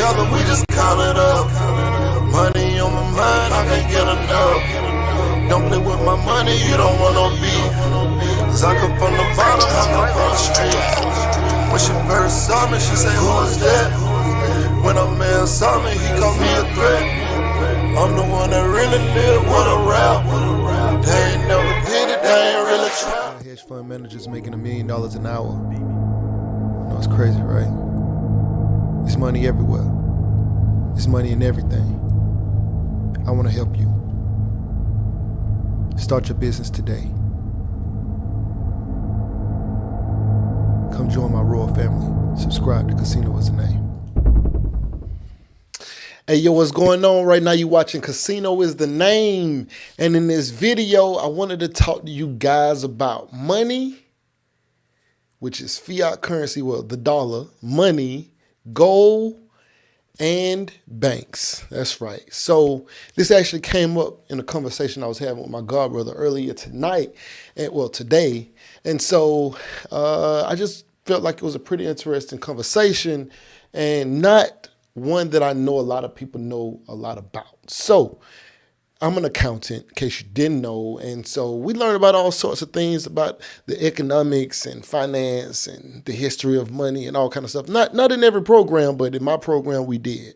together, we just count it up. Money on my mind, I can't get enough. Don't play with my money, you don't want no beef. Cause I come from the bottom, I come from the street. When she first saw me, she say, who is that? When a man saw me, he called me a threat. I'm the one that really live with a rap. They ain't never did it, they ain't really tried. Hedge fund managers making $1 million an hour. No, it's crazy, right? It's money everywhere. It's money in everything. I want to help you. Start your business today. Come join my royal family. Subscribe to Casino Is the Name. Hey, yo, what's going on right now? You watching Casino Is the Name. And in this video, I wanted to talk to you guys about money, which is fiat currency, well, the dollar, money, gold, and banks. That's right. So this actually came up in a conversation I was having with my godbrother earlier tonight, today. And so I just felt like it was a pretty interesting conversation and not one that I know a lot of people know a lot about. So I'm an accountant, in case you didn't know. And so we learn about all sorts of things about the economics and finance and the history of money and all kind of stuff. Not in every program, but in my program we did.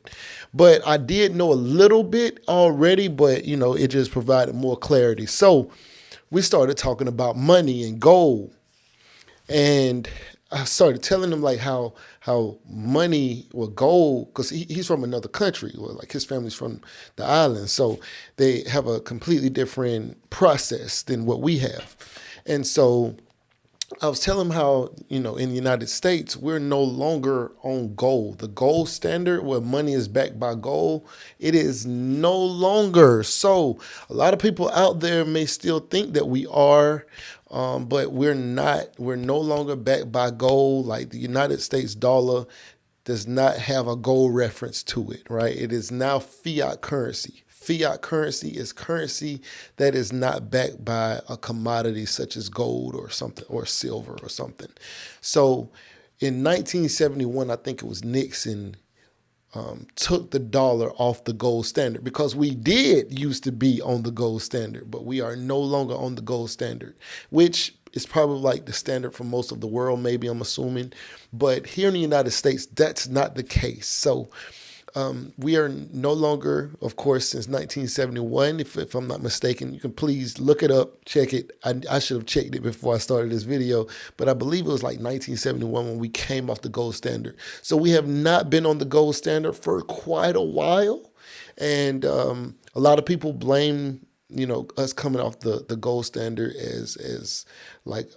But I did know a little bit already, but you know, it just provided more clarity. So we started talking about money and gold. And I started telling him like how money or gold, because he's from another country, or like his family's from the island, so they have a completely different process than what we have. And so I was telling him how, you know, in the United States, we're no longer on gold. The gold standard, where money is backed by gold, it is no longer. So a lot of people out there may still think that we are, but we're not. We're no longer backed by gold. Like the United States dollar does not have a gold reference to it, right? It is now fiat currency. Fiat currency is currency that is not backed by a commodity such as gold or something, or silver or something. So in 1971, I think it was Nixon took the dollar off the gold standard, because we did used to be on the gold standard, but we are no longer on the gold standard, which is probably like the standard for most of the world, maybe, I'm assuming. But here in the United States, that's not the case. So we are no longer, of course, since 1971, if I'm not mistaken. You can please look it up, check it. I should have checked it before I started this video, but I believe it was like 1971 when we came off the gold standard. So we have not been on the gold standard for quite a while. And a lot of people blame, you know, us coming off the gold standard as like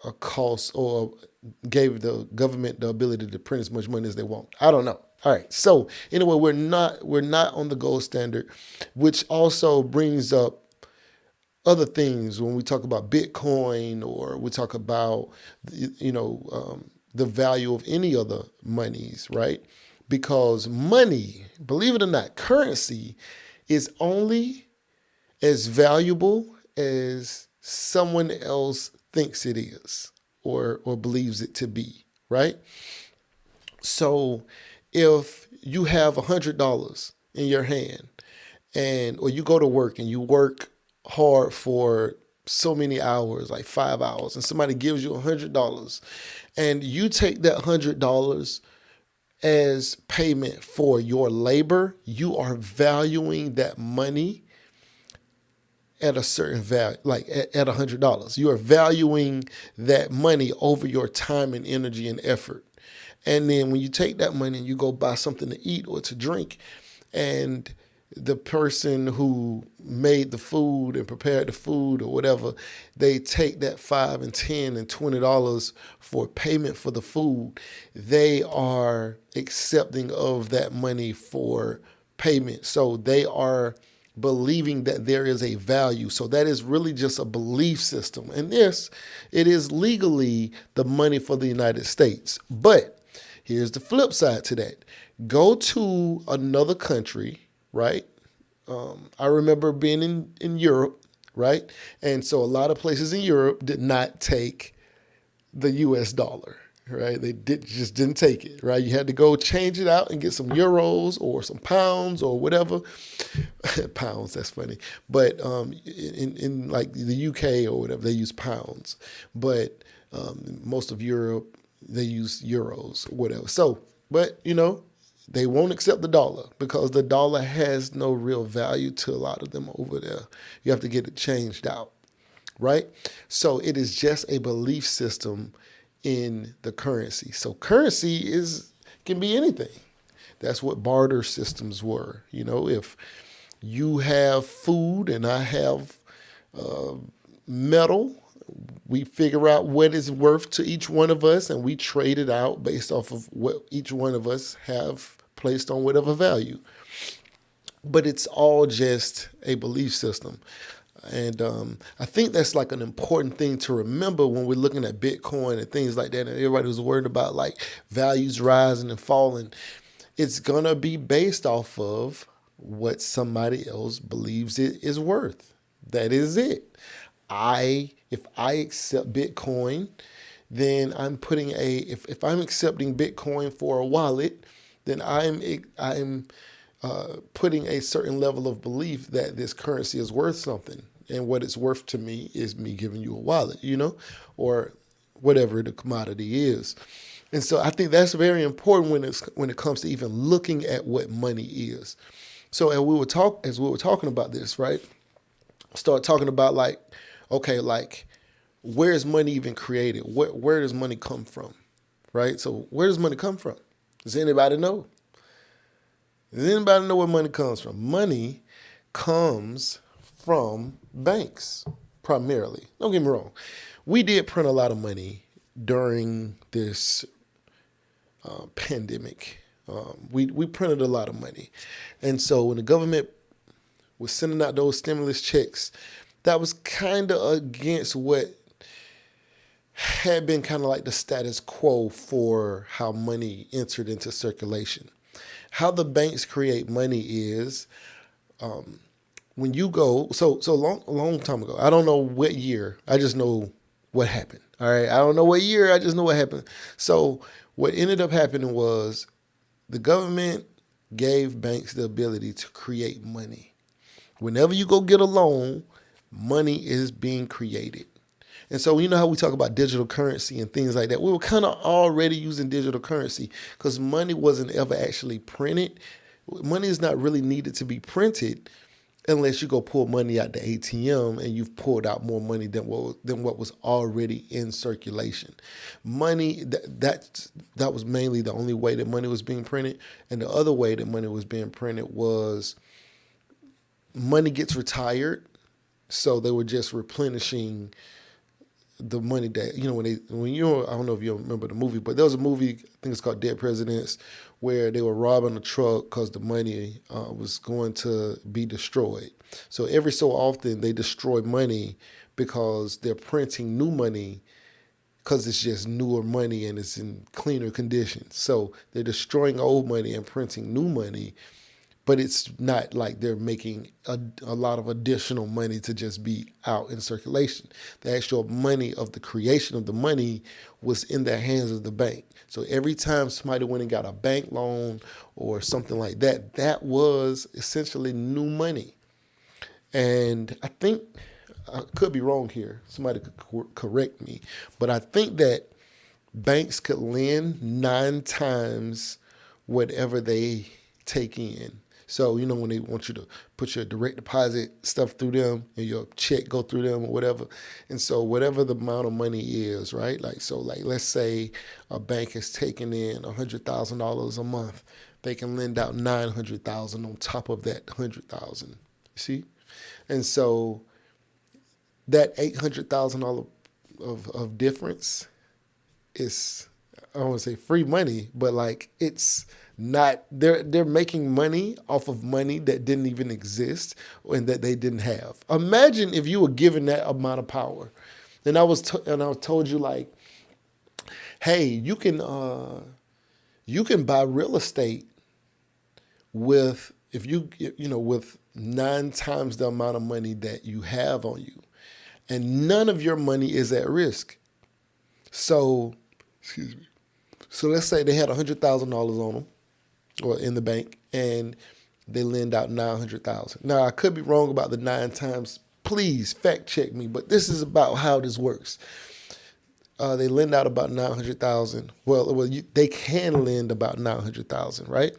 a cost, or gave the government the ability to print as much money as they want. I don't know. All right. So anyway, we're not on the gold standard, which also brings up other things when we talk about Bitcoin, or we talk about, you know, the value of any other monies, right? Because money, believe it or not, currency is only as valuable as someone else thinks it is, or believes it to be, right? So if you have $100 in your hand, or you go to work and you work hard for so many hours, like 5 hours, and somebody gives you $100, and you take that $100 as payment for your labor, you are valuing that money at a certain value, like at $100. You are valuing that money over your time and energy and effort. And then when you take that money and you go buy something to eat or to drink, and the person who made the food and prepared the food or whatever, they take that $5 and $10 and $20 for payment for the food, they are accepting of that money for payment. So they are believing that there is a value. So that is really just a belief system. And this, it is legally the money for the United States. But here's the flip side to that. Go to another country, right? I remember being in Europe, right? And so a lot of places in Europe did not take the US dollar. right? They just didn't take it, right? You had to go change it out and get some euros or some pounds or whatever. Pounds, that's funny. But in like the UK or whatever, they use pounds. But most of Europe, they use euros or whatever. So, but they won't accept the dollar because the dollar has no real value to a lot of them over there. You have to get it changed out, right? So it is just a belief system in the currency. So currency can be anything. That's what barter systems were. If you have food and I have metal, we figure out what it's worth to each one of us and we trade it out based off of what each one of us have placed on whatever value. But it's all just a belief system. And I think that's like an important thing to remember when we're looking at Bitcoin and things like that. And everybody was worried about like values rising and falling. It's going to be based off of what somebody else believes it is worth. That is it. If I accept Bitcoin, then I'm putting if I'm accepting Bitcoin for a wallet, then I'm putting a certain level of belief that this currency is worth something. And what it's worth to me is me giving you a wallet, or whatever the commodity is. And so I think that's very important when it comes to even looking at what money is. So as we were talking about this, right? Start talking about like, okay, like where is money even created? Where does money come from, right? So where does money come from? Does anybody know? Does anybody know where money comes from? Money comes from banks, primarily. Don't get me wrong. We did print a lot of money during this pandemic. We printed a lot of money. And so when the government was sending out those stimulus checks, that was kind of against what had been kind of like the status quo for how money entered into circulation. How the banks create money is when you go, so a long time ago, I don't know what year, I just know what happened. All right, I don't know what year, I just know what happened. So what ended up happening was the government gave banks the ability to create money. Whenever you go get a loan, money is being created. And so you know how we talk about digital currency and things like that? We were kind of already using digital currency because money wasn't ever actually printed. Money is not really needed to be printed unless you go pull money out the ATM and you've pulled out more money than what was already in circulation. Money, that was mainly the only way that money was being printed. And the other way that money was being printed was money gets retired. So they were just replenishing the money that, I don't know if you remember the movie, but there was a movie, I think it's called Dead Presidents, where they were robbing a truck because the money was going to be destroyed. So every so often they destroy money because they're printing new money because it's just newer money and it's in cleaner conditions. So they're destroying old money and printing new money, but it's not like they're making a lot of additional money to just be out in circulation. The actual money of the creation of the money was in the hands of the bank. So every time somebody went and got a bank loan or something like that, that was essentially new money. And I think, I could be wrong here, somebody could correct me, but I think that banks could lend 9 times whatever they take in. So, when they want you to put your direct deposit stuff through them and your check go through them or whatever. And so whatever the amount of money is, right? Let's say a bank is taking in $100,000 a month. They can lend out $900,000 on top of that $100,000. You see? And so that $800,000 of difference is, I don't want to say free money, but it's not, they're making money off of money that didn't even exist and that they didn't have. Imagine if you were given that amount of power. And I was told you hey, you can buy real estate with with 9 times the amount of money that you have on you, and none of your money is at risk. So, excuse me. So let's say they had $100,000 on them or in the bank, and they lend out 900,000. Now I could be wrong about the 9 times. Please fact check me, but this is about how this works. They lend out about 900,000. They can lend about 900,000, right?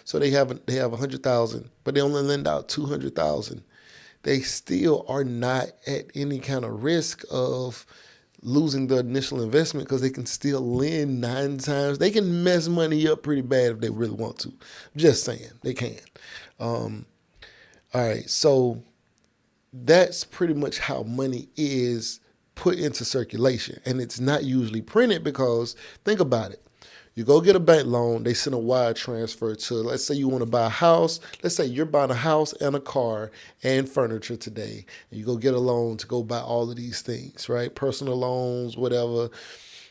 So they have 100,000, but they only lend out 200,000. They still are not at any kind of risk of losing the initial investment because they can still lend 9 times. They can mess money up pretty bad if they really want to. I'm just saying, they can. All right, so that's pretty much how money is put into circulation. And it's not usually printed because, think about it. You go get a bank loan, they send a wire transfer to, let's say you want to buy a house. Let's say you're buying a house and a car and furniture today. And you go get a loan to go buy all of these things, right? Personal loans, whatever.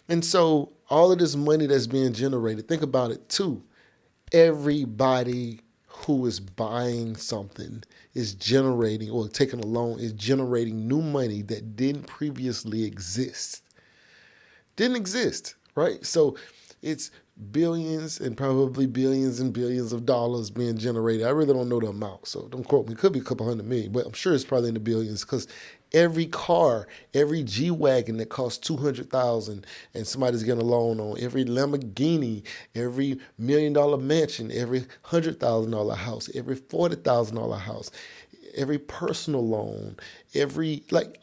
And so all of this money that's being generated, think about it too. Everybody who is buying something is generating, or taking a loan is generating new money that didn't previously exist. Didn't exist, right? So it's billions and probably billions and billions of dollars being generated. I really don't know the amount, so don't quote me. It could be a couple hundred million, but I'm sure it's probably in the billions because every car, every G-Wagon that costs $200,000 and somebody's getting a loan on, every Lamborghini, every $1 million mansion, every $100,000 house, every $40,000 house, every personal loan,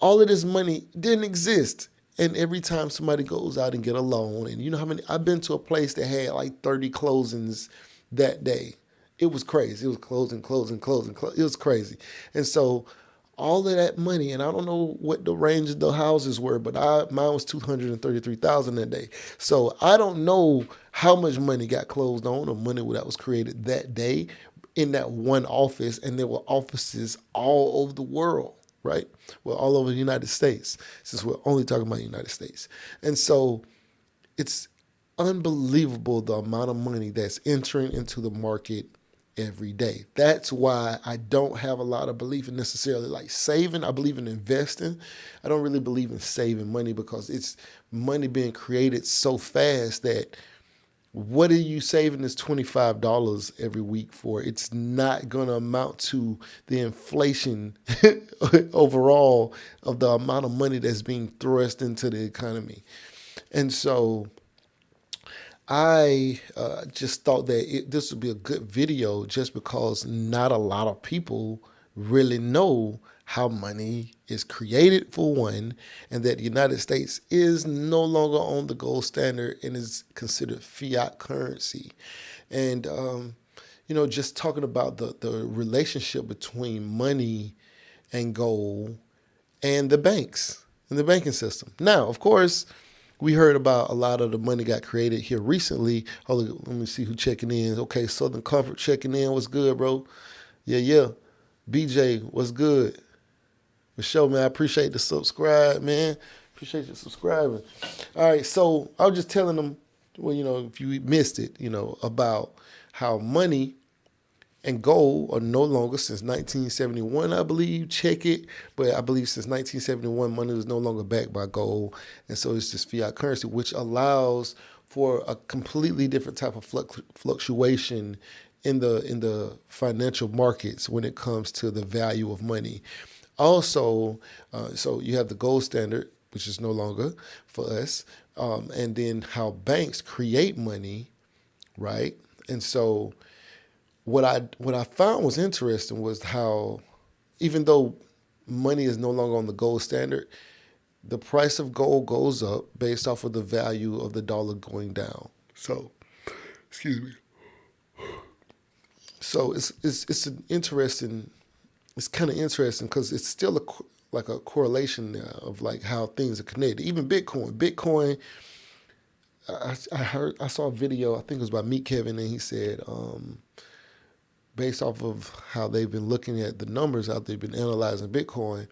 all of this money didn't exist. And every time somebody goes out and get a loan, and you know how many, I've been to a place that had like 30 closings that day. It was crazy. It was closing. It was crazy. And so all of that money, and I don't know what the range of the houses were, but mine was 233,000 that day. So I don't know how much money got closed on, or money that was created that day in that one office, and there were offices all over the world. Right? Well, all over the United States, since we're only talking about the United States. And so it's unbelievable the amount of money that's entering into the market every day. That's why I don't have a lot of belief in necessarily like saving. I believe in investing. I don't really believe in saving money because it's money being created so fast that what are you saving this $25 every week for? It's not going to amount to the inflation overall of the amount of money that's being thrust into the economy. And so I just thought that this would be a good video just because not a lot of people really know how money is created, for one, and that the United States is no longer on the gold standard and is considered fiat currency. And, just talking about the relationship between money and gold and the banks and the banking system. Now, of course, we heard about a lot of the money got created here recently. Let me see who checking in. Okay, Southern Comfort checking in. What's good, bro? Yeah. BJ, what's good? For sure, man. I appreciate the subscribe, man. Appreciate you subscribing. All right, so I was just telling them, if you missed it, about how money and gold are no longer, since 1971, I believe. Check it. But I believe since 1971, money was no longer backed by gold. And so it's just fiat currency, which allows for a completely different type of fluctuation in the financial markets when it comes to the value of money. Also, so you have the gold standard, which is no longer for us, and then how banks create money, right? And so what I found was interesting was how, even though money is no longer on the gold standard, the price of gold goes up based off of the value of the dollar going down. So, excuse me. So it's an interesting. It's kind of interesting because it's still a correlation of like how things are connected. Even Bitcoin. I saw a video. I think it was by Meet Kevin, and he said, based off of how they've been looking at the numbers out there, been analyzing Bitcoin.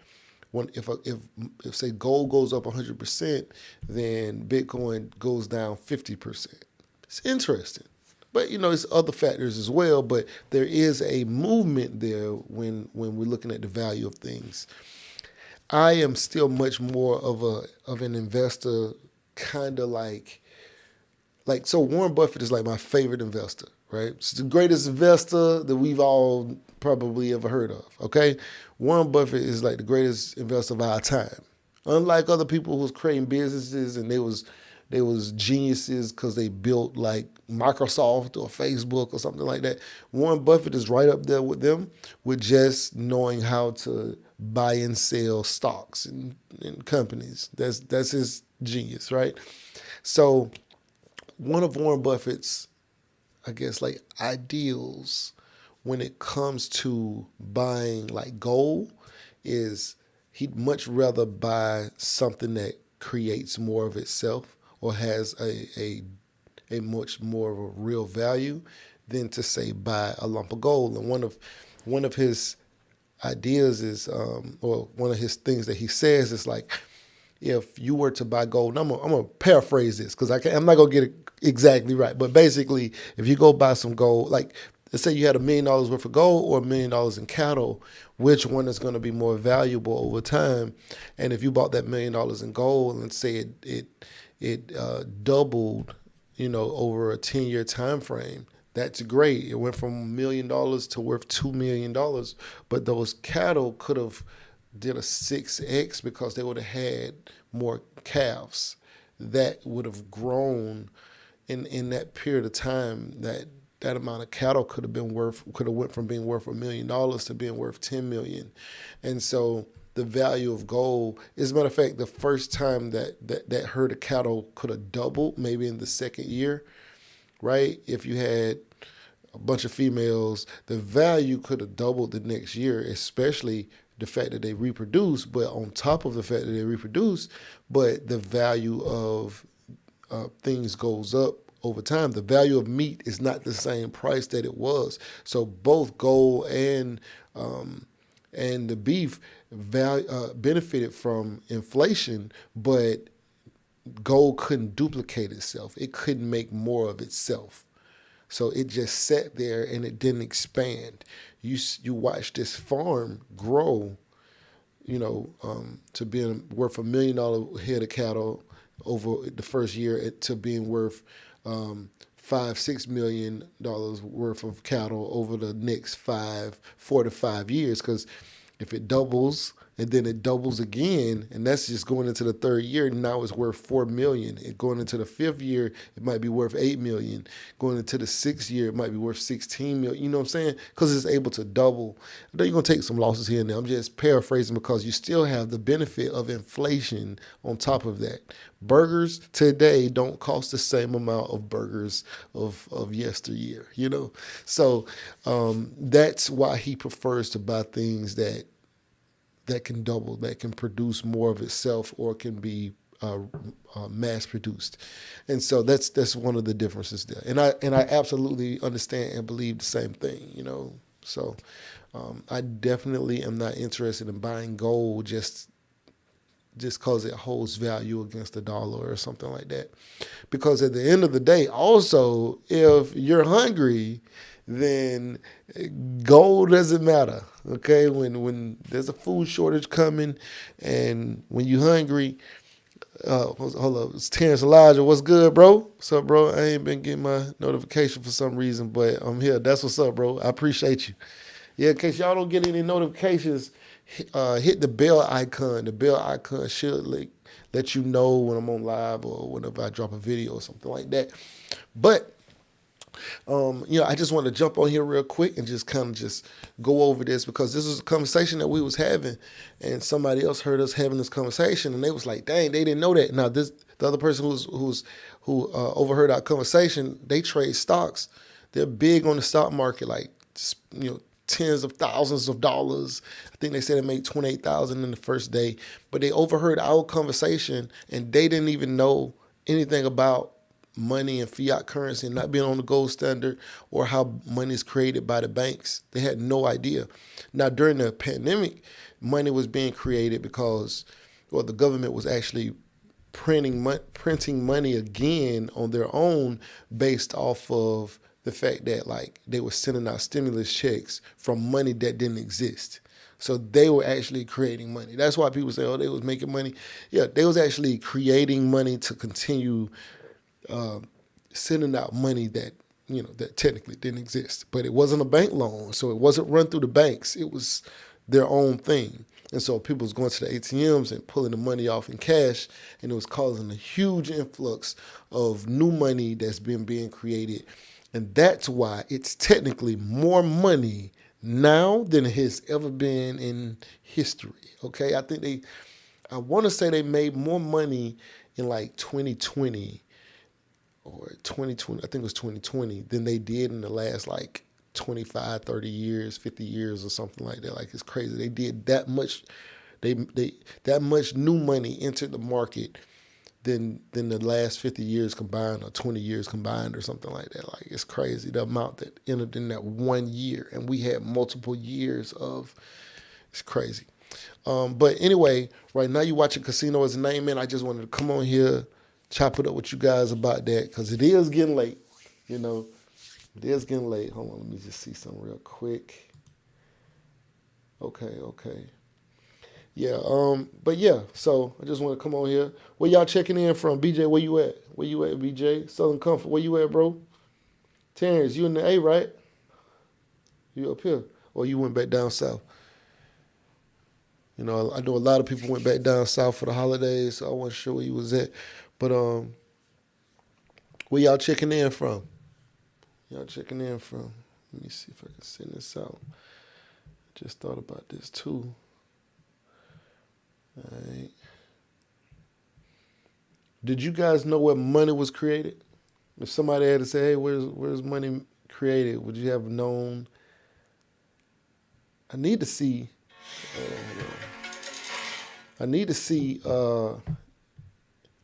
If say gold goes up 100%, then Bitcoin goes down 50%. It's interesting. But, it's other factors as well. But there is a movement there when we're looking at the value of things. I am still much more of an investor, kind of like like, so Warren Buffett is like my favorite investor, right? It's the greatest investor that we've all probably ever heard of, okay? Warren Buffett is like the greatest investor of our time. Unlike other people who was creating businesses and they was geniuses because they built like Microsoft or Facebook or something like that. Warren Buffett is right up there with them with just knowing how to buy and sell stocks and companies. That's his genius, right? So one of Warren Buffett's, I guess, like ideals when it comes to buying like gold is he'd much rather buy something that creates more of itself or has a much more of a real value than to say buy a lump of gold. And one of his ideas is, or one of his things that he says is like, if you were to buy gold, and I'm gonna paraphrase this because I'm not gonna get it exactly right, but basically, if you go buy some gold, like let's say you had $1 million worth of gold or $1 million in cattle, which one is going to be more valuable over time? And if you bought that $1 million in gold and say it doubled, over a 10-year time frame, that's great. It went from $1 million to worth $2 million, but those cattle could have did a 6x because they would have had more calves that would have grown in that period of time. That amount of cattle could have went from being worth $1 million to being worth 10 million. And so the value of gold, as a matter of fact, the first time that herd of cattle could have doubled, maybe in the second year, right? If you had a bunch of females, the value could have doubled the next year, especially the fact that they reproduce, but on top of the fact that they reproduce, but the value of things goes up over time. The value of meat is not the same price that it was. So both gold and the beef benefited from inflation, but gold couldn't duplicate itself. It couldn't make more of itself. So it just sat there and it didn't expand. You watch this farm grow, to being worth $1 million head of cattle over the first year to being worth $5-6 million worth of cattle over the next 4 to 5 years. Because if it doubles and then it doubles again, and that's just going into the third year, now it's worth $4 million. And going into the fifth year, it might be worth $8 million. Going into the sixth year, it might be worth $16 million. You know what I'm saying? Because it's able to double. I know you're gonna take some losses here and there. I'm just paraphrasing because you still have the benefit of inflation on top of that. Burgers today don't cost the same amount of burgers of yesteryear. So that's why he prefers to buy things that can double, that can produce more of itself, or can be mass produced. And so that's one of the differences there. And I absolutely understand and believe the same thing. So I definitely am not interested in buying gold just because it holds value against the dollar or something like that. Because at the end of the day, also, if you're hungry, then gold doesn't matter. Okay, when there's a food shortage coming, and when you're hungry, hold up, it's Terrence Elijah. What's good, bro? What's up, bro? I ain't been getting my notification for some reason, but I'm here. That's what's up, bro. I appreciate you. Yeah, in case y'all don't get any notifications, hit the bell icon. The bell icon should let you know when I'm on live or whenever I drop a video or something like that. But I just want to jump on here real quick and just kind of just go over this, because this was a conversation that we was having, and somebody else heard us having this conversation, and they was like, "Dang, they didn't know that." Now the other person who overheard our conversation, they trade stocks. They're big on the stock market, like tens of thousands of dollars. I think they said it made $28,000 in the first day, but they overheard our conversation and they didn't even know anything about money and fiat currency and not being on the gold standard or how money is created by the banks. They had no idea. Now, during the pandemic, money was being created because, the government was actually printing money again on their own based off of the fact that they were sending out stimulus checks from money that didn't exist. So they were actually creating money. That's why people say, they was making money. Yeah, they was actually creating money to continue sending out money that, that technically didn't exist. But it wasn't a bank loan, so it wasn't run through the banks. It was their own thing. And so people was going to the ATMs and pulling the money off in cash, and it was causing a huge influx of new money that's being created. And that's why it's technically more money now than it has ever been in history. Okay, I want to say they made more money in like 2020 or 2020, I think it was 2020, than they did in the last like 25, 30 years, 50 years or something like that. Like, it's crazy. They did that much, that much new money entered the market than the last 50 years combined or 20 years combined or something like that. Like, it's crazy the amount that entered in that 1 year. And we had multiple years of, it's crazy. But anyway, right now you're watching Casino Is the Name, man. I just wanted to come on here, chop it up with you guys about that, because it is getting late, It is getting late. Hold on, let me just see something real quick. Okay. Yeah, but yeah, so I just want to come on here. Where y'all checking in from? BJ, where you at? Where you at, BJ? Southern Comfort, where you at, bro? Terrence, you in the A, right? You up here? Or you went back down south? I know a lot of people went back down south for the holidays, so I wasn't sure where you was at. But where y'all checking in from? Let me see if I can send this out. Just thought about this too. All right. Did you guys know where money was created? If somebody had to say, hey, where's money created, would you have known? I need to see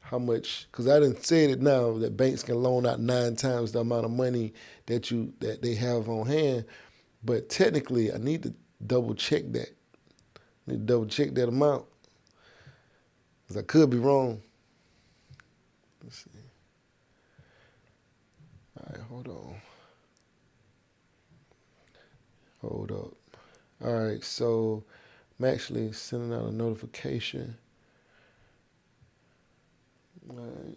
how much, because I done said it now that banks can loan out 9 times the amount of money that they have on hand. But technically, I need to double check that. Amount, because I could be wrong. Let's see. All right, hold up. All right, so I'm actually sending out a notification. All right.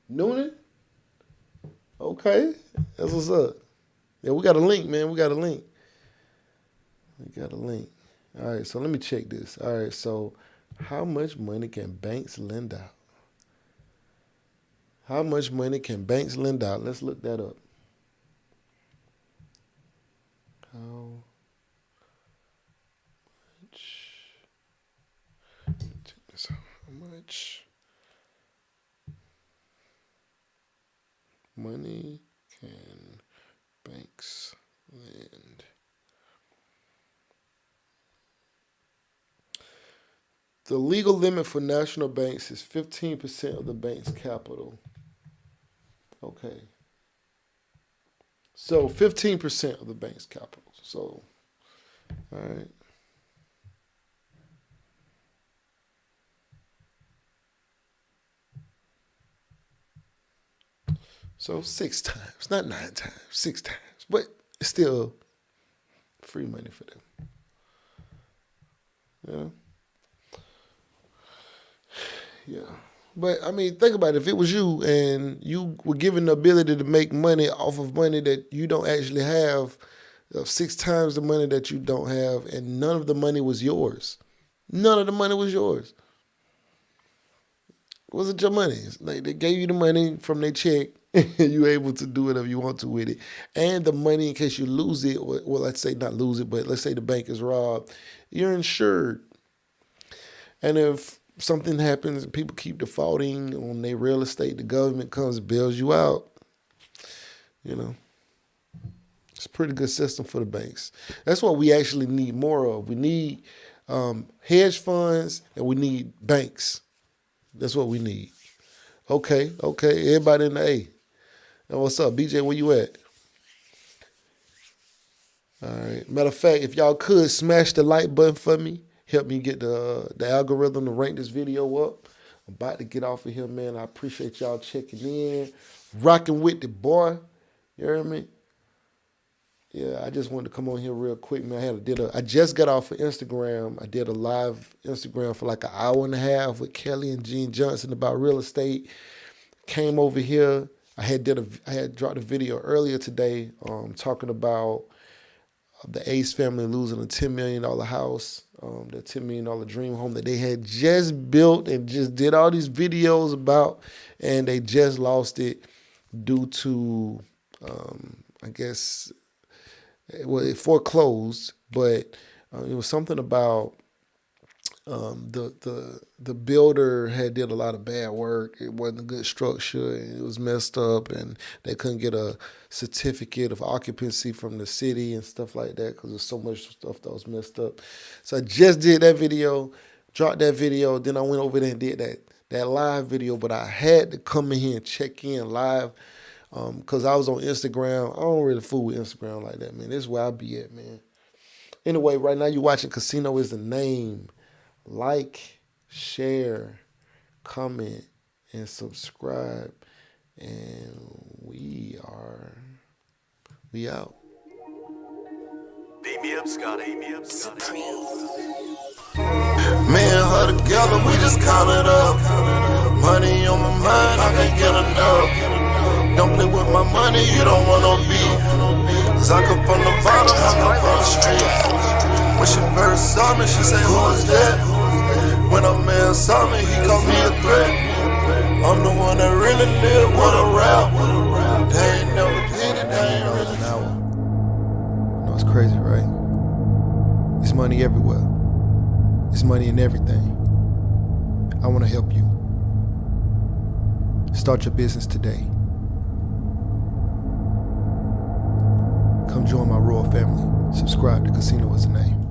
Noonan? Okay. That's what's up. Yeah, we got a link, man. We got a link. All right, so let me check this. All right, so how much money can banks lend out? Let's look that up. How much money can banks lend? The legal limit for national banks is 15% of the bank's capital. Okay. So 15% of the bank's capital. So, all right. So 6 times, not 9 times, 6 times, but it's still free money for them. Yeah. But I mean, think about it. If it was you and you were given the ability to make money off of money that you don't actually have, 6 times the money that you don't have, and none of the money was yours. Was it your money? Like, they gave you the money from their check, and you were able to do whatever you want to with it. And the money, in case you lose it, or, well, let's say not lose it, but let's say the bank is robbed, you're insured. And if something happens and people keep defaulting on their real estate, the government comes and bails you out. It's a pretty good system for the banks. That's what we actually need more of. We need hedge funds, and we need banks. That's what we need. Okay. Everybody in the A. Now, what's up, BJ? Where you at? All right. Matter of fact, if y'all could smash the like button for me, help me get the algorithm to rank this video up. I'm about to get off of here, man. I appreciate y'all checking in, rocking with the boy. You heard me? Yeah, I just wanted to come on here real quick, man. I just got off of Instagram. I did a live Instagram for like an hour and a half with Kelly and Gene Johnson about real estate. Came over here. I had dropped a video earlier today talking about the Ace family losing a $10 million house, the $10 million dream home that they had just built and just did all these videos about, and they just lost it due to, I guess, it foreclosed, but it was something about the builder had did a lot of bad work. It wasn't a good structure, and it was messed up, and they couldn't get a certificate of occupancy from the city and stuff like that because there's so much stuff that was messed up. So I just did that video, dropped that video, then I went over there and did that live video, but I had to come in here and check in live because I was on Instagram. I don't really fool with Instagram like that, man. This is where I be at, man. Anyway, right now you're watching Casino is the Name. Like, share, comment, and subscribe. And we out. Beat me up, Scotty. Me and her together, we just count it up. Money on my mind, I can't get enough. Don't play with my money, you don't want no beef. Cause I come from the bottom, I come from the street. When she first saw me, she said, who is that? When a man saw me, he called me a threat. I'm the one that really live with a rap. They ain't never did it, they ain't really. An hour. You know, it's crazy, right? It's money everywhere. It's money in everything. I want to help you. Start your business today. Come join my royal family. Subscribe to Casino is the Name.